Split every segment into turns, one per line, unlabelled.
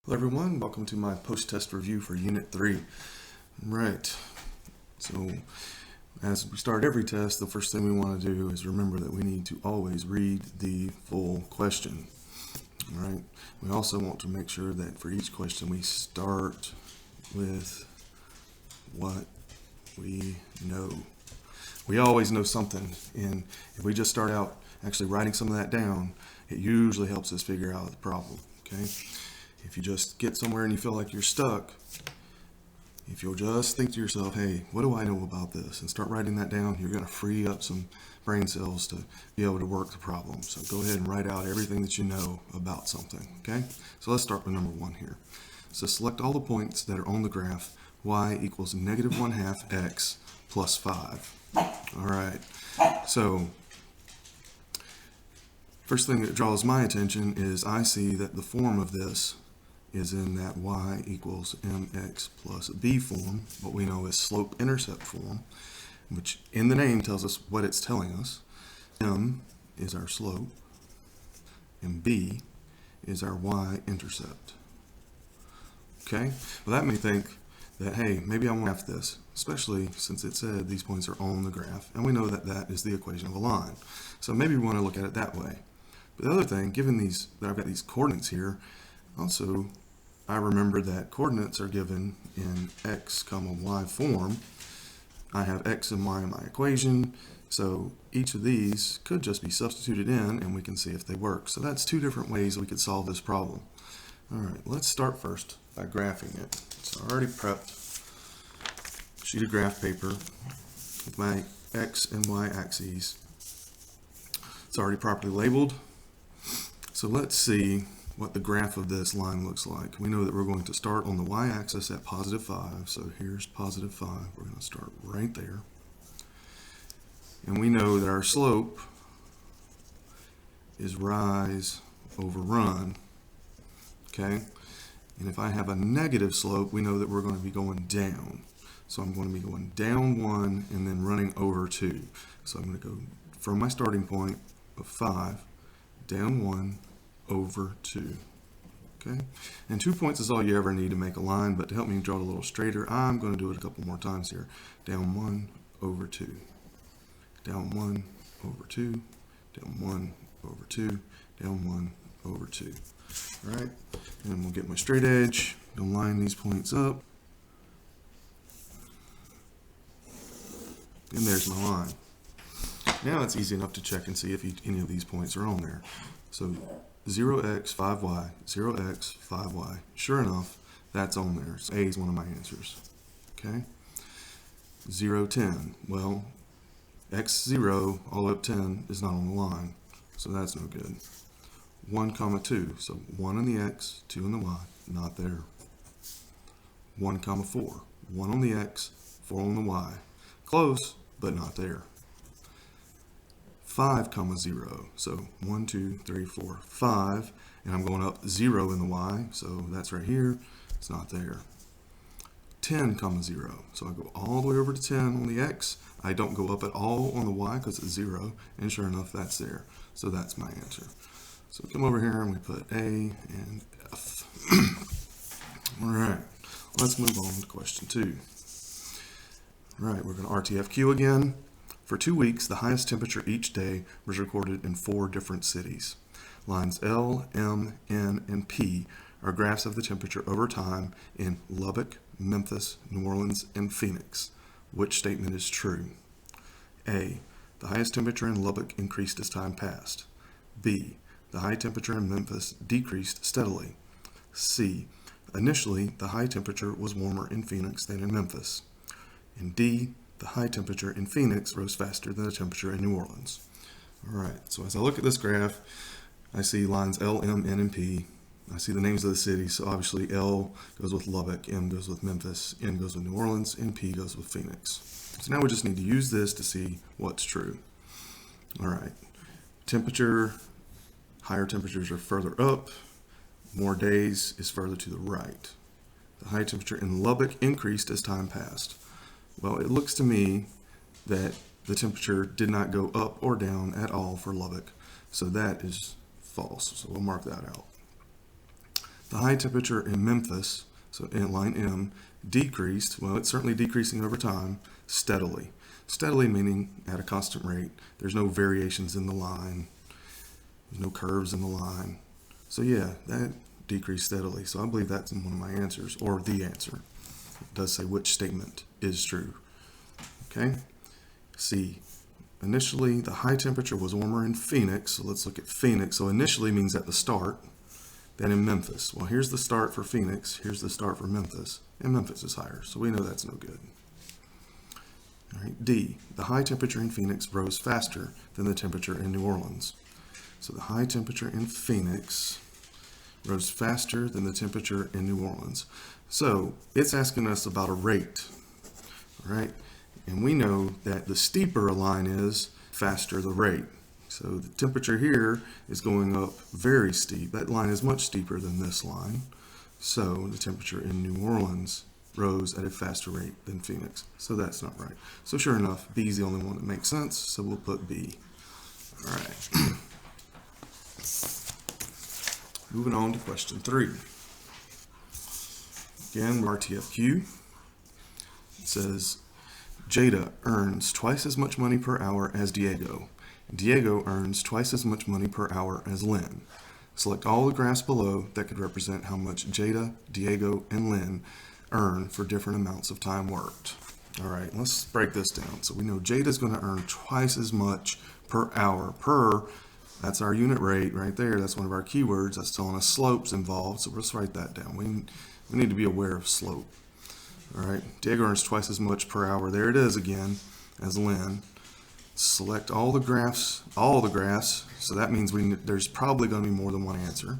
Hello everyone, welcome to my post-test review for Unit 3. Right, so as we start every test, the first thing we want to do is remember that we need to always read the full question. All right, we also want to make sure that for each question we start with what we know. We always know something, and if we just start out actually writing some of that down, it usually helps us figure out the problem, okay? If you just get somewhere and you feel like you're stuck, if you'll just think to yourself, hey, what do I know about this? And start writing that down, you're going to free up some brain cells to be able to work the problem. So go ahead and write out everything that you know about something, okay? So let's start with number 1 here. So select all the points that are on the graph y equals -1/2 x plus 5. All right, so first thing that draws my attention is I see that the form of this is in that y equals mx plus b form, what we know is slope-intercept form, which in the name tells us what it's telling us. M is our slope, and b is our y-intercept. Okay, well that may think that, hey, maybe I want to graph this, especially since it said these points are on the graph, and we know that that is the equation of a line. So maybe we want to look at it that way. But the other thing, given that I've got these coordinates here, also I remember that coordinates are given in x, y form. I have x and y in my equation, so each of these could just be substituted in and we can see if they work. So that's 2 different ways we could solve this problem. All right, let's start first by graphing it. So I already prepped a sheet of graph paper with my x and y axes. It's already properly labeled. So let's see what the graph of this line looks like. We know that we're going to start on the y-axis at +5. So here's +5. We're going to start right there. And we know that our slope is rise over run. Okay? And if I have a negative slope, we know that we're going to be going down. So I'm going to be going down 1 and then running over 2. So I'm going to go from my starting point of 5, down 1, over 2. Okay, and 2 points is all you ever need to make a line, but to help me draw it a little straighter, I'm going to do it a couple more times here. Down 1, over 2. Down 1, over 2. Down 1, over 2. Down 1, over 2. All right, and we'll get my straight edge. Gonna line these points up. And there's my line. Now it's easy enough to check and see if any of these points are on there. So 0x, 5y, 0x, 5y. Sure enough, that's on there. So A is one of my answers. Okay? 0, 10. Well, x 0 all the way up 10 is not on the line, so that's no good. 1, 2. So 1 on the x, 2 on the y, not there. 1, 4. 1 on the x, 4 on the y. Close, but not there. 5, 0. So 1, 2, 3, 4, 5. And I'm going up 0 in the y, so that's right here. It's not there. 10, 0. So I go all the way over to 10 on the x. I don't go up at all on the y because it's 0. And sure enough, that's there. So that's my answer. So we come over here and we put A and F. All right, let's move on to question 2. All right, we're going to RTFQ again. For 2 weeks, the highest temperature each day was recorded in 4 different cities. Lines L, M, N, and P are graphs of the temperature over time in Lubbock, Memphis, New Orleans, and Phoenix. Which statement is true? A. The highest temperature in Lubbock increased as time passed. B. The high temperature in Memphis decreased steadily. C. Initially, the high temperature was warmer in Phoenix than in Memphis. And D. The high temperature in Phoenix rose faster than the temperature in New Orleans. All right, so as I look at this graph, I see lines L, M, N, and P. I see the names of the cities, so obviously L goes with Lubbock, M goes with Memphis, N goes with New Orleans, and P goes with Phoenix. So now we just need to use this to see what's true. All right, temperature, higher temperatures are further up, more days is further to the right. The high temperature in Lubbock increased as time passed. Well, it looks to me that the temperature did not go up or down at all for Lubbock, so that is false. So we'll mark that out. The high temperature in Memphis, so in line M, decreased, well, it's certainly decreasing over time, steadily. Steadily meaning at a constant rate. There's no variations in the line. There's no curves in the line. So yeah, that decreased steadily. So I believe that's one of my answers, or the answer. It does say which statement is true. Okay? C. Initially, the high temperature was warmer in Phoenix. So let's look at Phoenix. So initially means at the start, than in Memphis. Well, here's the start for Phoenix. Here's the start for Memphis. And Memphis is higher. So we know that's no good. All right, D. The high temperature in Phoenix rose faster than the temperature in New Orleans. So the high temperature in Phoenix rose faster than the temperature in New Orleans. So it's asking us about a rate, all right? And we know that the steeper a line is, faster the rate. So the temperature here is going up very steep. That line is much steeper than this line. So the temperature in New Orleans rose at a faster rate than Phoenix. So that's not right. So sure enough, B is the only one that makes sense. So we'll put B. All right. Moving on to question 3. Again, RTFQ. It says, Jada earns twice as much money per hour as Diego. Diego earns twice as much money per hour as Lynn. Select all the graphs below that could represent how much Jada, Diego, and Lynn earn for different amounts of time worked. All right, let's break this down. So we know Jada's going to earn twice as much per hour. That's our unit rate right there. That's one of our keywords. That's telling us slopes involved. So let's write that down. We need to be aware of slope. All right, Diego earns twice as much per hour. There it is again, as Lynn. Select all the graphs. So that means there's probably going to be more than one answer.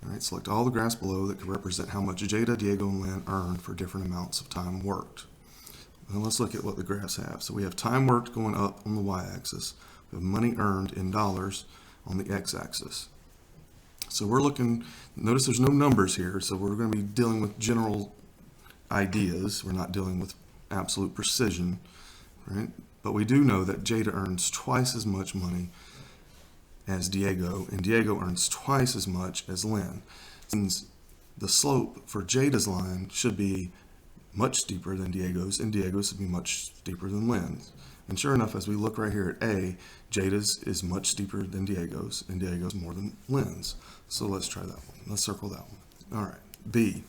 All right, select all the graphs below that could represent how much Jada, Diego, and Lynn earn for different amounts of time worked. Now let's look at what the graphs have. So we have time worked going up on the y-axis. We have money earned in dollars on the x-axis. So we're looking, notice there's no numbers here, so we're going to be dealing with general ideas. We're not dealing with absolute precision, right? But we do know that Jada earns twice as much money as Diego, and Diego earns twice as much as Lynn. Since the slope for Jada's line should be much steeper than Diego's, and Diego's should be much steeper than Lynn's. And sure enough, as we look right here at A, Jada's is much steeper than Diego's, and Diego's more than Lynn's. So let's try that one. Let's circle that one. All right, B.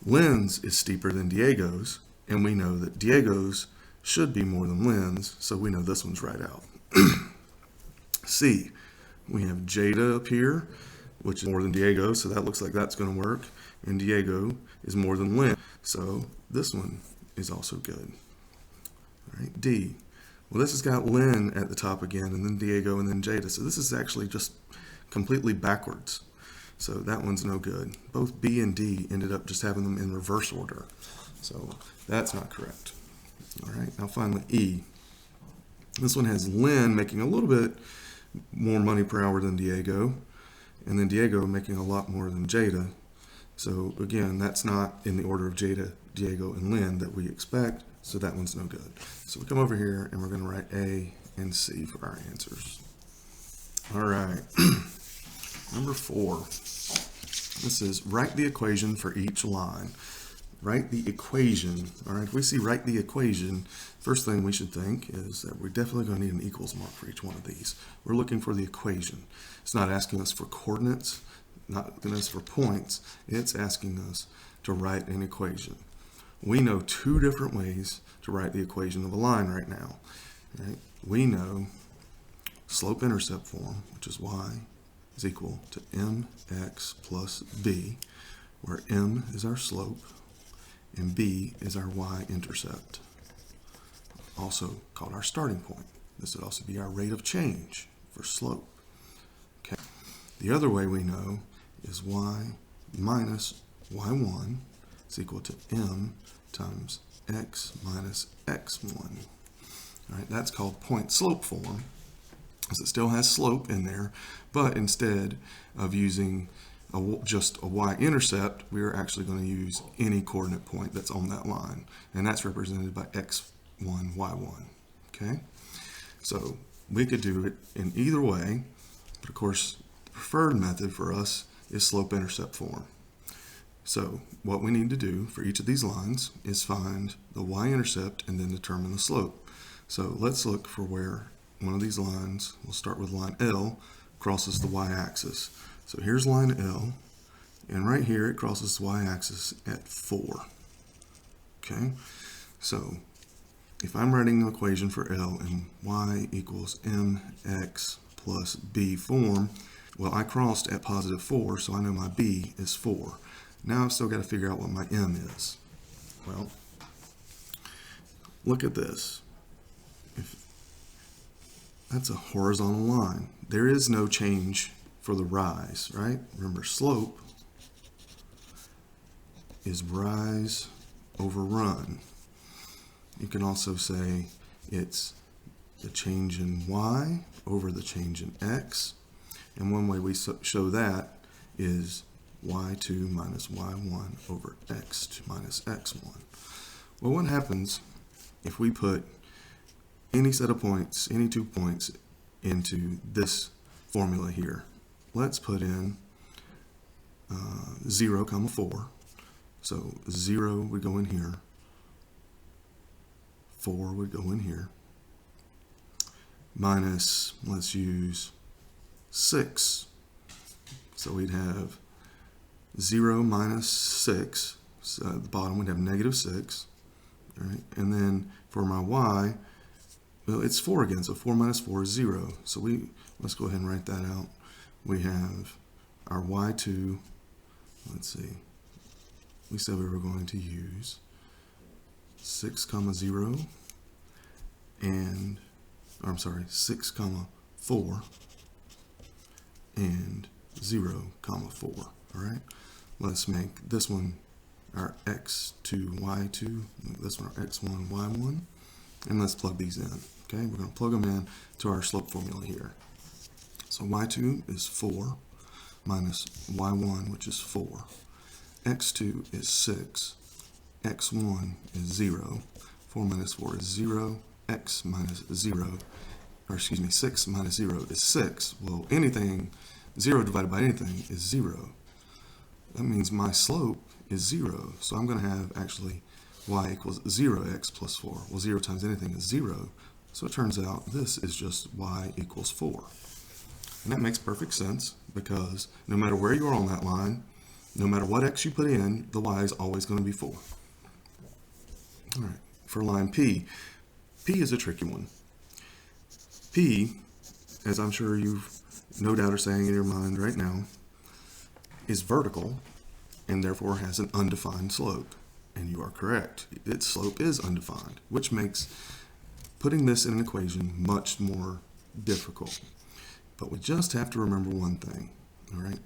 Lynn's is steeper than Diego's, and we know that Diego's should be more than Lynn's, so we know this one's right out. C, we have Jada up here, which is more than Diego, so that looks like that's going to work, and Diego is more than Lynn, so this one is also good. All right, D, well, this has got Lynn at the top again, and then Diego, and then Jada, so this is actually just completely backwards, so that one's no good. Both B and D ended up just having them in reverse order, so that's not correct. All right, now finally E. This one has Lynn making a little bit more money per hour than Diego, and then Diego making a lot more than Jada. So again, that's not in the order of Jada, Diego, and Lynn that we expect, so that one's no good. So we come over here and we're going to write A and C for our answers. All right, number 4. This is write the equation for each line. Write the equation. All right, if we see write the equation, first thing we should think is that we're definitely going to need an equals mark for each one of these. We're looking for the equation. It's not asking us for coordinates, not asking us for points. It's asking us to write an equation. We know 2 different ways to write the equation of a line right now. Right? We know slope-intercept form, which is y is equal to mx plus b, where m is our slope and b is our y-intercept, also called our starting point. This would also be our rate of change for slope. Okay. The other way we know is y minus y1 is equal to m times x minus x1. All right, that's called point-slope form, because it still has slope in there, but instead of using just a y-intercept, we are actually going to use any coordinate point that's on that line, and that's represented by x1, y1. Okay, so we could do it in either way, but of course the preferred method for us is slope-intercept form. So what we need to do for each of these lines is find the y-intercept and then determine the slope. So let's look for where one of these lines, we'll start with line L, crosses the y-axis. So here's line L, and right here it crosses the y-axis at 4. Okay, so if I'm writing an equation for L in y equals mx plus b form, well, I crossed at positive 4, so I know my b is 4. Now I've still got to figure out what my m is. Well, look at this. That's a horizontal line. There is no change for the rise, right? Remember, slope is rise over run. You can also say it's the change in y over the change in x. And one way we show that is y2 minus y1 over x2 minus x1. Well, what happens if we put any set of points, any 2 points, into this formula here? Let's put in 0, 4. So 0 would go in here. 4 would go in here. Minus, let's use 6. So we'd have 0 minus 6. So at the bottom we'd have negative 6. Right? And then for my y, well, it's 4 again, so 4 minus 4 is 0. So let's go ahead and write that out. We have our y2, let's see, we said we were going to use 6, 0, and, I'm sorry, 6, 4, and 0, 4. All right, let's make this one our x2, y2, this one our x1, y1, and let's plug these in. Okay, we're going to plug them in to our slope formula here. So y2 is 4 minus y1, which is 4. x2 is 6. x1 is 0. 4 minus 4 is 0. X minus 0, or excuse me, 6 minus 0 is 6. Well, anything, 0 divided by anything is 0. That means my slope is 0. So I'm going to have actually y equals 0x plus 4. Well, 0 times anything is 0. So it turns out this is just y equals 4. And that makes perfect sense because no matter where you are on that line, no matter what x you put in, the y is always going to be 4. All right, for line P, P is a tricky one. P, as I'm sure you've no doubt are saying in your mind right now, is vertical and therefore has an undefined slope. And you are correct. Its slope is undefined, which makes putting this in an equation much more difficult. But we just have to remember one thing, all right?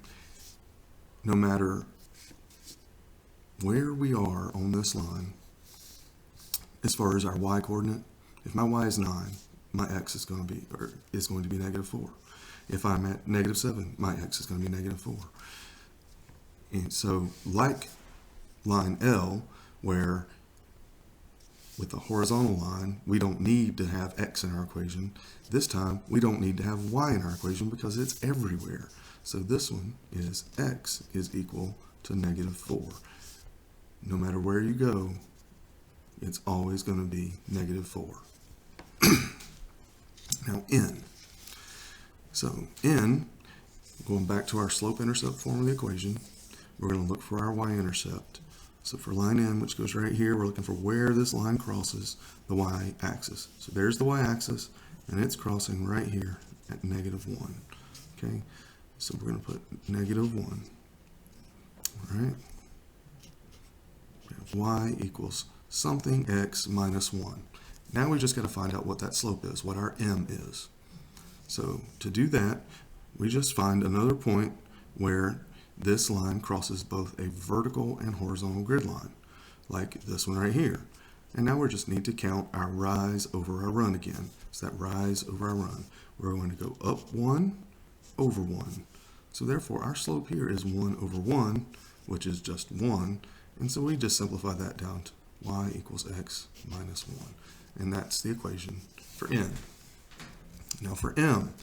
No matter where we are on this line, as far as our y coordinate, if my y is 9, my x is going to be negative 4. If I'm at negative 7, my x is going to be negative 4. And so, like line L, where with the horizontal line, we don't need to have x in our equation. This time, we don't need to have y in our equation because it's everywhere. So this one is x is equal to negative 4. No matter where you go, it's always going to be negative 4. Now n. So n, going back to our slope-intercept form of the equation, we're going to look for our y-intercept. So for line n, which goes right here, we're looking for where this line crosses the y-axis. So there's the y-axis, and it's crossing right here at negative 1. Okay, so we're going to put negative 1. All right. We have y equals something x minus 1. Now we just got to find out what that slope is, what our m is. So to do that, we just find another point where this line crosses both a vertical and horizontal grid line, like this one right here. And now we just need to count our rise over our run again. So that rise over our run, we're going to go up 1 over 1. So therefore our slope here is 1 over 1, which is just 1. And so we just simplify that down to y equals x minus 1. And that's the equation for n. Now for m,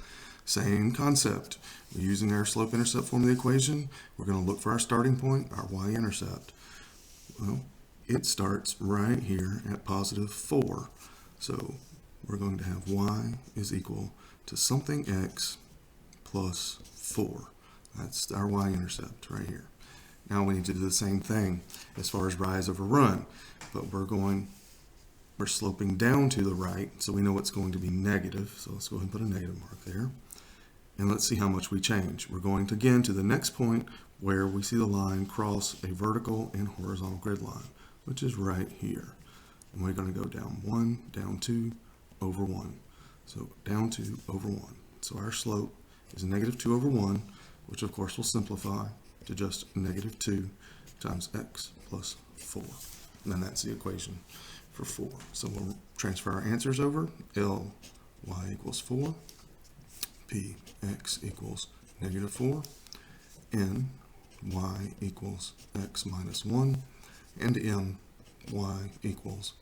Same concept. We're using our slope-intercept form of the equation. We're going to look for our starting point, our y-intercept. Well, it starts right here at positive 4. So we're going to have y is equal to something x plus 4. That's our y-intercept right here. Now we need to do the same thing as far as rise over run, but we're sloping down to the right, so we know it's going to be negative. So let's go ahead and put a negative mark there. And let's see how much we change. We're going to, again, to the next point where we see the line cross a vertical and horizontal grid line, which is right here. And we're going to go down 1, down 2, over 1. So down 2 over 1. So our slope is negative 2 over 1, which of course will simplify to just negative 2 times x plus 4. And then that's the equation for 4. So we'll transfer our answers over. L y equals 4. P x equals negative 4. N y equals x minus 1. And M y equals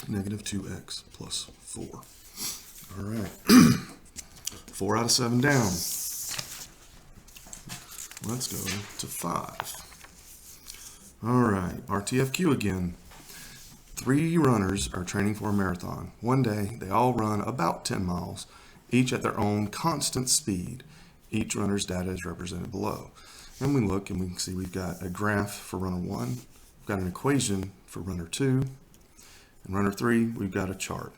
negative 2x plus 4. All right. 4 out of 7 down. Let's go to 5. All right, RTFQ again. 3 runners are training for a marathon. One day, they all run about 10 miles, each at their own constant speed. Each runner's data is represented below. And we look and we can see we've got a graph for runner 1. We've got an equation for runner 2. And runner 3, we've got a chart.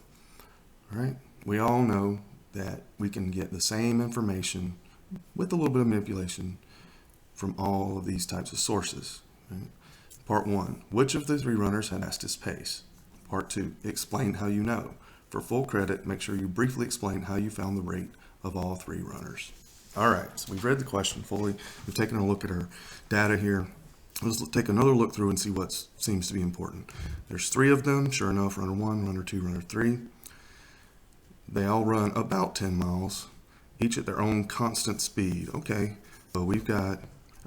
All right, we all know that we can get the same information with a little bit of manipulation from all of these types of sources. Right? Part 1, which of the 3 runners had fastest pace? Part 2, explain how you know. For full credit, make sure you briefly explain how you found the rate of all 3 runners. All right, so we've read the question fully. We've taken a look at our data here. Let's take another look through and see what seems to be important. There's 3 of them, sure enough, runner 1, runner 2, runner 3. They all run about 10 miles, each at their own constant speed. Okay, so we've got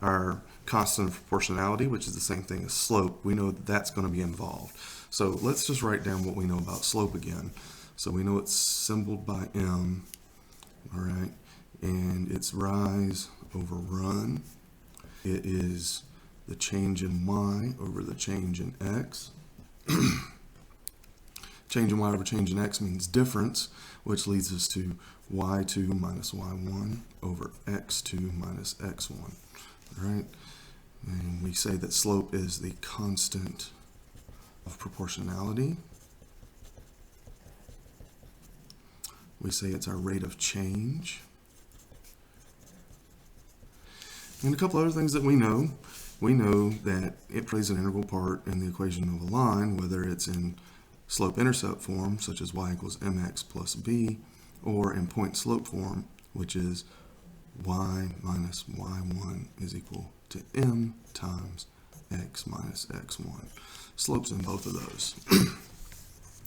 our constant of proportionality, which is the same thing as slope. We know that that's going to be involved. So let's just write down what we know about slope again. So we know it's symboled by M, all right, and it's rise over run. It is the change in y over the change in x. Change in y over change in x means difference, which leads us to y2 minus y1 over x2 minus x1. All right, and we say that slope is the constant of proportionality. We say it's our rate of change. And a couple other things that we know. We know that it plays an integral part in the equation of a line, whether it's in slope-intercept form, such as y equals mx plus b, or in point-slope form, which is y minus y1 is equal to m times x minus x1. Slopes in both of those.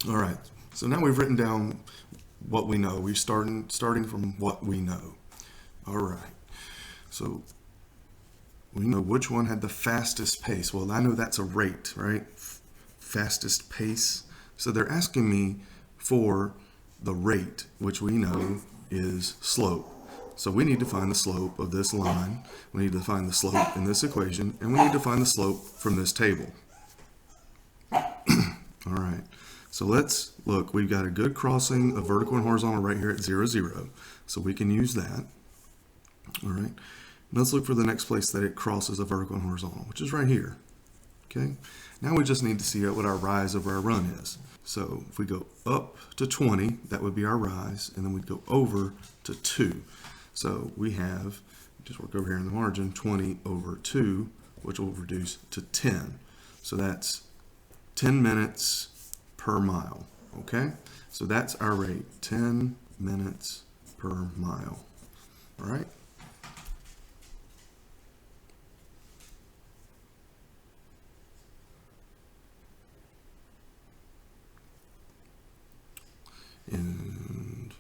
All right, so now we've written down what we know. We're starting from what we know. All right, so we know which one had the fastest pace. Well, I know that's a rate, right? Fastest pace. So they're asking me for the rate, which we know is slope. So we need to find the slope of this line. We need to find the slope in this equation, and we need to find the slope from this table. All right, so let's look. We've got a good crossing of vertical and horizontal right here at 0, 0. So we can use that. All right, let's look for the next place that it crosses a vertical and horizontal, which is right here. Okay, now we just need to see what our rise over our run is. So if we go up to 20, that would be our rise, and then we'd go over to 2. So we have, just work over here in the margin, 20 over 2, which will reduce to 10. So that's 10 minutes per mile, okay? So that's our rate, 10 minutes per mile, all right? And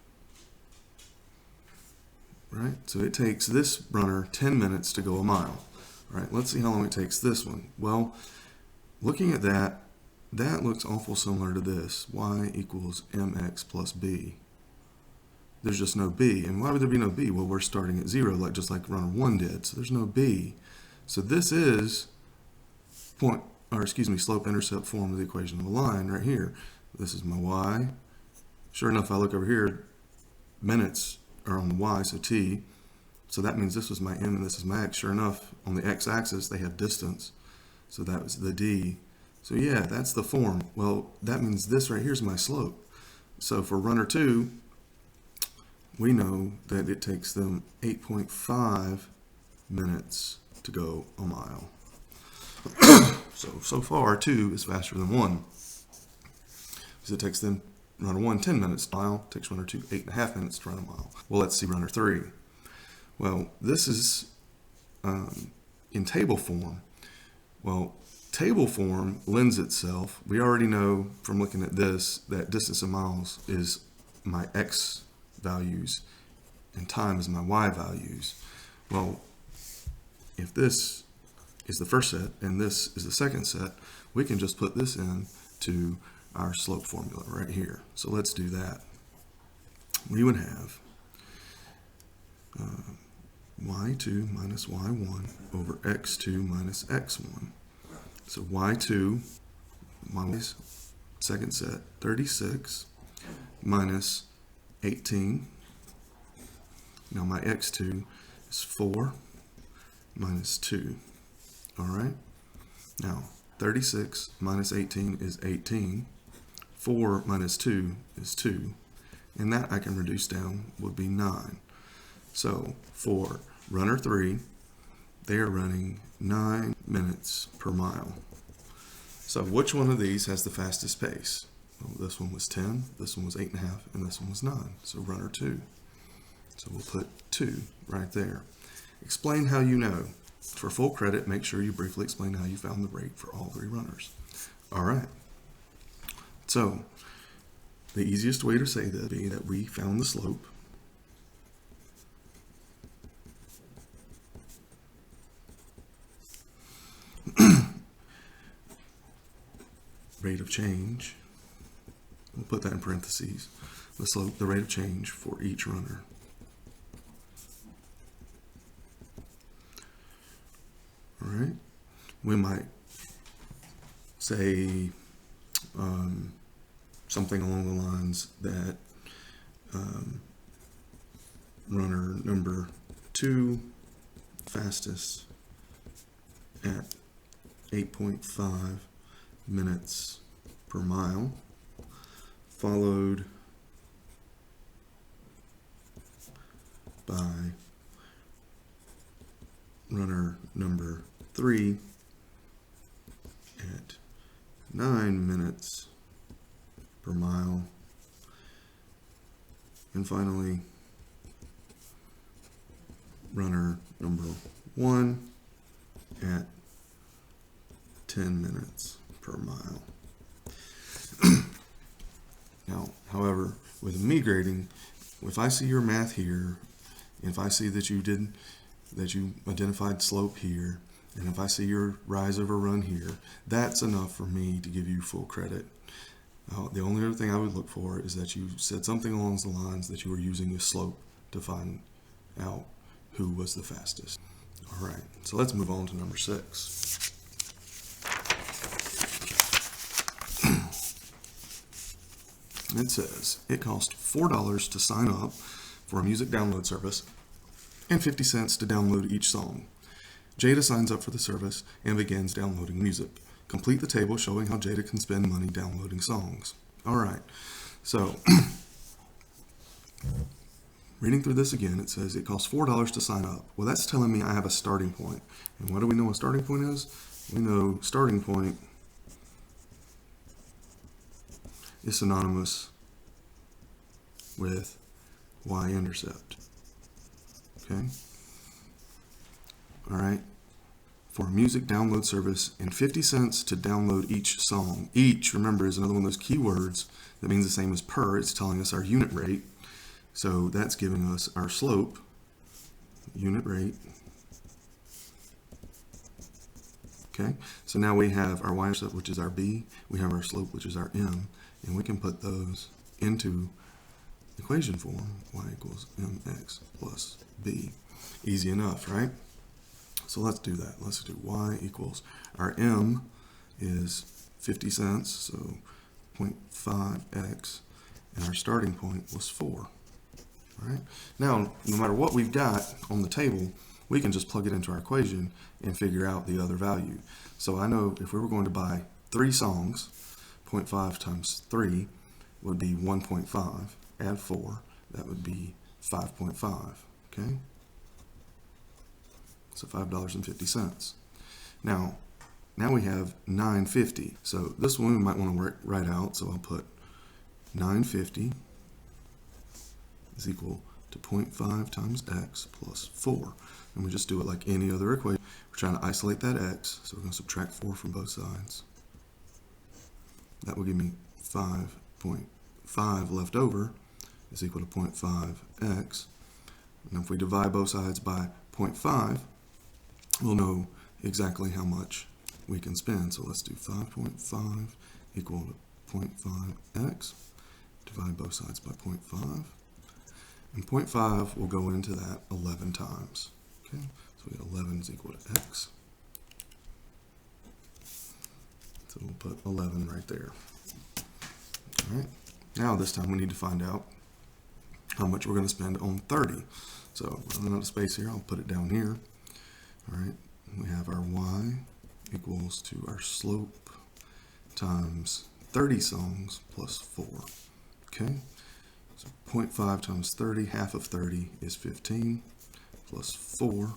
right, so it takes this runner 10 minutes to go a mile. All right, let's see how long it takes this one. Well, looking at that, that looks awful similar to this. Y equals mx plus b. there's just no b. And why would there be no b? Well, we're starting at 0, just like runner 1 did, so there's no b. So this is slope-intercept form of the equation of a line right here. This is my y. Sure enough, if I look over here, minutes are on the y, so t. So that means this was my m and this is my x. Sure enough, on the x-axis, they have distance. So that was the d. So yeah, that's the form. Well, that means this right here is my slope. So for runner 2, we know that it takes them 8.5 minutes to go a mile. So far, 2 is faster than 1. Because it takes them, runner 1, 10 minutes to mile, takes runner 2, 8.5 minutes to run a mile. Well, let's see runner 3. Well, this is in table form. Well, table form lends itself. We already know from looking at this that distance in miles is my x values and time is my y values. Well, if this is the first set and this is the second set, we can just put this in to our slope formula right here. So let's do that. We would have y2 minus y1 over x2 minus x1. So y2, my second set, 36 minus 18. Now my x2 is 4 minus 2. All right. Now 36 minus 18 is 18. 4 minus 2 is 2. And that I can reduce down would be 9. So for runner 3, they are running 9 minutes per mile. So which one of these has the fastest pace? Well, this one was 10, this one was 8.5, and this one was 9. So runner 2. So we'll put 2 right there. Explain how you know. For full credit, make sure you briefly explain how you found the rate for all 3 runners. All right. So the easiest way to say that would be that we found the slope. Rate of change. We'll put that in parentheses. The slope, the rate of change for each runner. All right. We might say something along the lines that runner number 2 fastest at 8.5 minutes per mile, followed by runner number 3 at 9 minutes per mile, and finally runner number 1 at 10 minutes per mile. Now, however, with me grading, if I see your math here, if I see that you identified slope here, and if I see your rise over run here, that's enough for me to give you full credit. The only other thing I would look for is that you said something along the lines that you were using the slope to find out who was the fastest. All right, so let's move on to number 6. It says it costs $4 to sign up for a music download service and 50 cents to download each song. Jada signs up for the service and begins downloading music. Complete the table showing how Jada can spend money downloading songs. All right, so reading through this again, it says it costs $4 to sign up. Well, that's telling me I have a starting point. And what do we know a starting point is? We know starting point is synonymous with y-intercept. Okay? All right? For a music download service and 50 cents to download each song. Each, remember, is another one of those keywords that means the same as per. It's telling us our unit rate. So that's giving us our slope, unit rate. Okay, so now we have our y-intercept, which is our b. We have our slope, which is our m. And we can put those into equation form, y equals mx plus b. Easy enough, right? So let's do that. Let's do y equals, our m is 50 cents, so 0.5x, and our starting point was 4. Right? Now, no matter what we've got on the table, we can just plug it into our equation and figure out the other value. So I know if we were going to buy 3 songs, 0.5 times 3 would be 1.5. Add 4, that would be 5.5. Okay? So $5.50. Now we have 950. So this one we might want to write out. So I'll put 950 is equal to 0.5 times x plus 4. And we just do it like any other equation. We're trying to isolate that x, so we're going to subtract 4 from both sides. That will give me 5.5 left over is equal to 0.5x. And if we divide both sides by 0.5, we'll know exactly how much we can spend. So let's do 5.5 equal to 0.5x. Divide both sides by 0.5. And 0.5 will go into that 11 times. Okay, so we get 11 is equal to x. So we'll put 11 right there. All right, now this time we need to find out how much we're going to spend on 30. So running out of space here, I'll put it down here. All right, we have our y equals to our slope times 30 songs plus 4. Okay. So 0.5 times 30, half of 30 is 15, plus 4.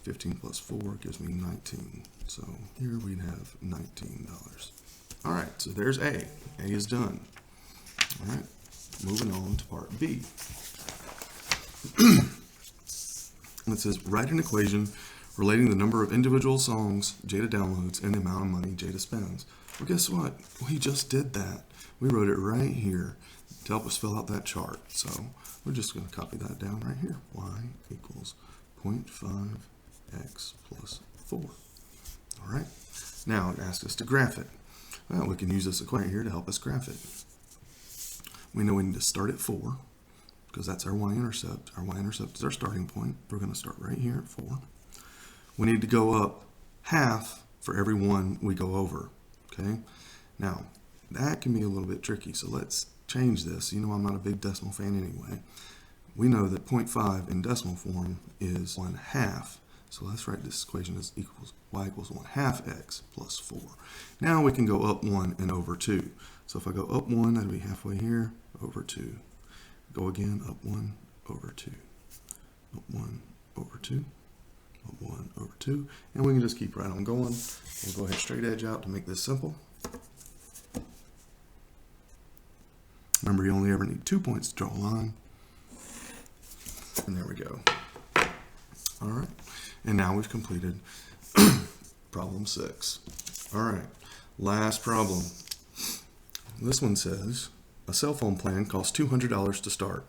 15 plus 4 gives me 19. So here we'd have $19. All right, so there's A. A is done. All right, moving on to part B. It says, write an equation relating the number of individual songs Jada downloads and the amount of money Jada spends. Well, guess what? We just did that. We wrote it right here to help us fill out that chart. So we're just going to copy that down right here. Y equals 0.5x plus 4. All right. Now it asks us to graph it. Well, we can use this equation here to help us graph it. We know we need to start at 4 because that's our y-intercept. Our y-intercept is our starting point. We're going to start right here at 4. We need to go up half for every one we go over. Okay. Now that can be a little bit tricky. So let's change this. You know, I'm not a big decimal fan anyway. We know that 0.5 in decimal form is 1/2. So let's write this equation as y equals 1/2 x plus 4. Now we can go up 1 and over 2. So if I go up 1, that'll be halfway here, over 2. Go again, up 1, over 2. Up 1, over 2. Up 1, over 2. And we can just keep right on going. We'll go ahead straight edge out to make this simple. Remember, you only ever need 2 points to draw a line. And there we go. All right. And now we've completed problem 6. All right. Last problem. This one says, a cell phone plan costs $200 to start.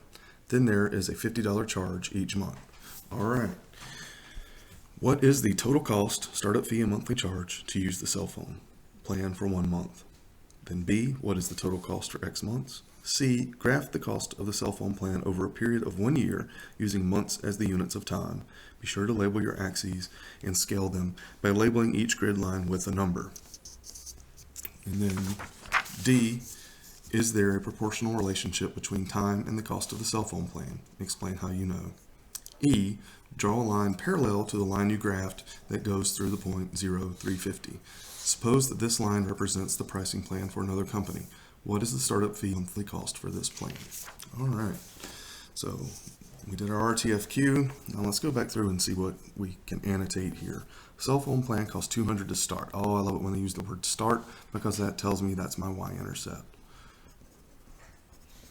Then there is a $50 charge each month. All right. What is the total cost, startup fee, and monthly charge to use the cell phone plan for 1 month? Then B, what is the total cost for X months? C, graph the cost of the cell phone plan over a period of 1 year using months as the units of time. Be sure to label your axes and scale them by labeling each grid line with a number. And then D, is there a proportional relationship between time and the cost of the cell phone plan? Explain how you know. E, draw a line parallel to the line you graphed that goes through the point 0, 350. Suppose that this line represents the pricing plan for another company. What is the startup fee monthly cost for this plan? All right, so we did our RTFQ. Now let's go back through and see what we can annotate here. Cell phone plan costs $200 to start. Oh, I love it when they use the word start because that tells me that's my y-intercept,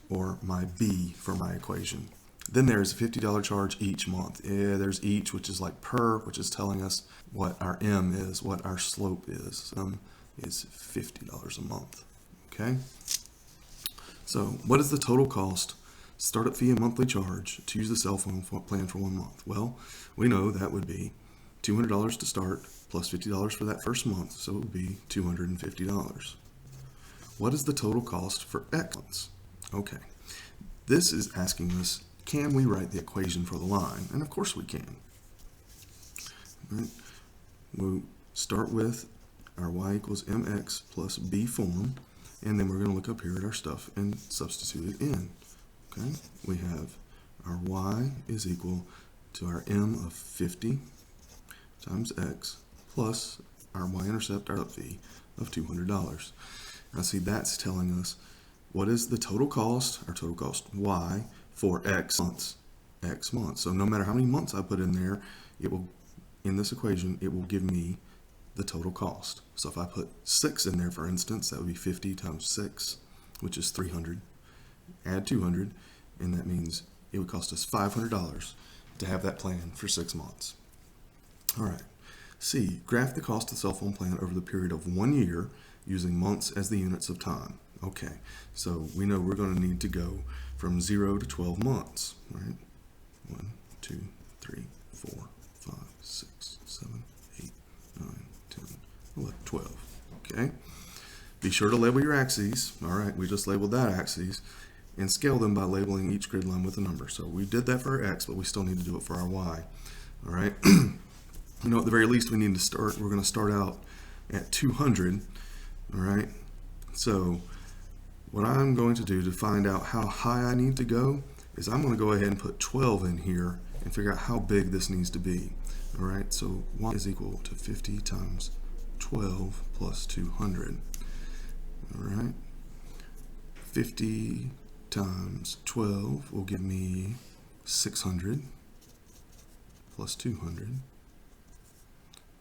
or my B for my equation. Then there's a $50 charge each month. Yeah, there's each, which is like per, which is telling us what our M is, what our slope is. Is $50 a month. Okay. So what is the total cost, startup fee, and monthly charge to use the cell phone plan for 1 month? Well, we know that would be $200 to start plus $50 for that first month. So it would be $250. What is the total cost for X months? Okay. this is asking us, can we write the equation for the line? And of course we can. Right? We'll start with our y equals mx plus b form, and then we're going to look up here at our stuff and substitute it in. Okay, we have our y is equal to our m of 50 times x plus our y-intercept, our fee of $200. Now see, that's telling us what is the total cost, our total cost y, for x months. So no matter how many months I put in there, it will, in this equation, it will give me the total cost. So if I put 6 in there, for instance, that would be 50 times 6, which is 300. Add 200, and that means it would cost us $500 to have that plan for 6 months. All right. C, graph the cost of the cell phone plan over the period of 1 year using months as the units of time. Okay, so we know we're going to need to go from 0 to 12 months, right? 1, 2, 3, 4, 5, 6, 7, 8, 9, 10, 11, 12. Okay, be sure to label your axes. All right, we just labeled that axes, and scale them by labeling each grid line with a number. So we did that for our x, but we still need to do it for our y. All right, you know, at the very least we need to start, we're going to start out at 200. All right, so what I'm going to do to find out how high I need to go is I'm going to go ahead and put 12 in here and figure out how big this needs to be. All right, so y is equal to 50 times 12 plus 200. All right, 50 times 12 will give me 600 plus 200.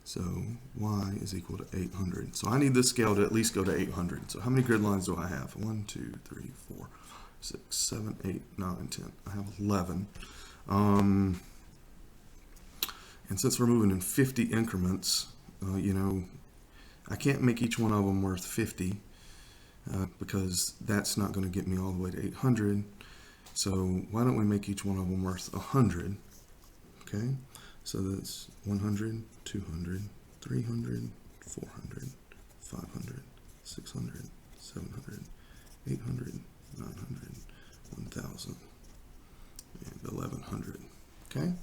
So y is equal to 800. So I need this scale to at least go to 800. So how many grid lines do I have? 1, 2, 3, 4, 6, 7, 8, 9, 10. I have 11. And since we're moving in 50 increments, you know, I can't make each one of them worth 50 because that's not going to get me all the way to 800. So why don't we make each one of them worth 100? Okay. So that's 100, 200, 300, 400, 500, 600, 700, 800, 900, 1,000, and 1,100. Okay?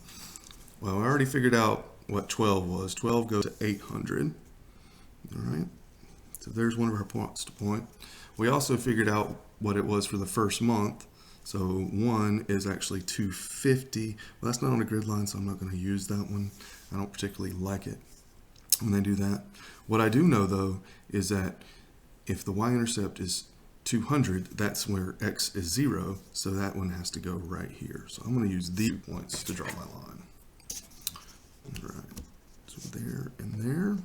Well, I already figured out what 12 was. 12 goes to 800. All right? So there's one of our points to point. We also figured out what it was for the first month. So 1 is actually 250. Well, that's not on a grid line, so I'm not going to use that one. I don't particularly like it when they do that. What I do know, though, is that if the y-intercept is 200, that's where x is 0, so that one has to go right here. So I'm going to use these points to draw my line. All right, so there and there.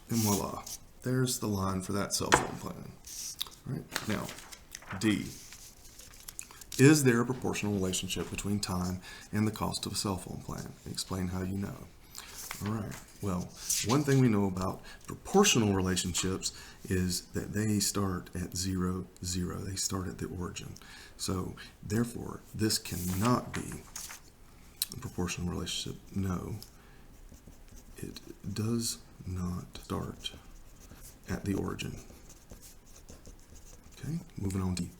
And voila, there's the line for that cell phone plan. All right, now, D. Is there a proportional relationship between time and the cost of a cell phone plan? Explain how you know. All right, well, one thing we know about proportional relationships is that they start at 0, 0. They start at the origin. So, therefore, this cannot be a proportional relationship. No, it does not start at the origin. Okay, moving on to D.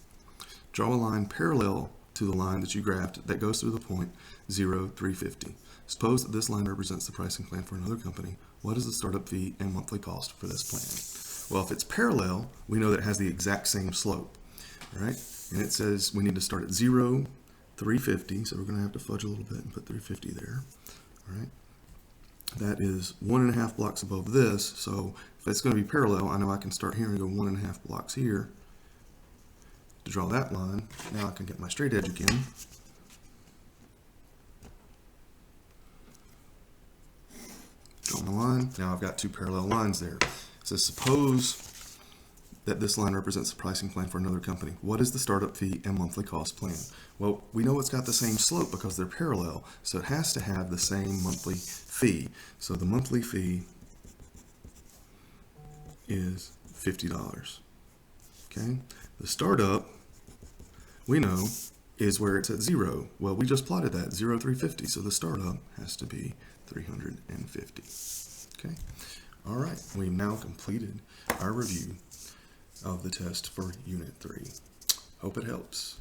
Draw a line parallel to the line that you graphed that goes through the point 0, 350. Suppose that this line represents the pricing plan for another company. What is the startup fee and monthly cost for this plan? Well, if it's parallel, we know that it has the exact same slope, right? And it says we need to start at 0, 350, so we're going to have to fudge a little bit and put 350 there, all right? That is 1.5 blocks above this, so if it's going to be parallel, I know I can start here and go 1.5 blocks here to draw that line. Now I can get my straight edge again. Draw my line. Now I've got two parallel lines there. So suppose that this line represents the pricing plan for another company. What is the startup fee and monthly cost plan? Well, we know it's got the same slope because they're parallel, so it has to have the same monthly fee. So the monthly fee is $50. Okay? The startup, we know, is where it's at 0. Well, we just plotted that, 0, 350, so the startup has to be 350. Okay? All right, we've now completed our review of the test for Unit 3. Hope it helps.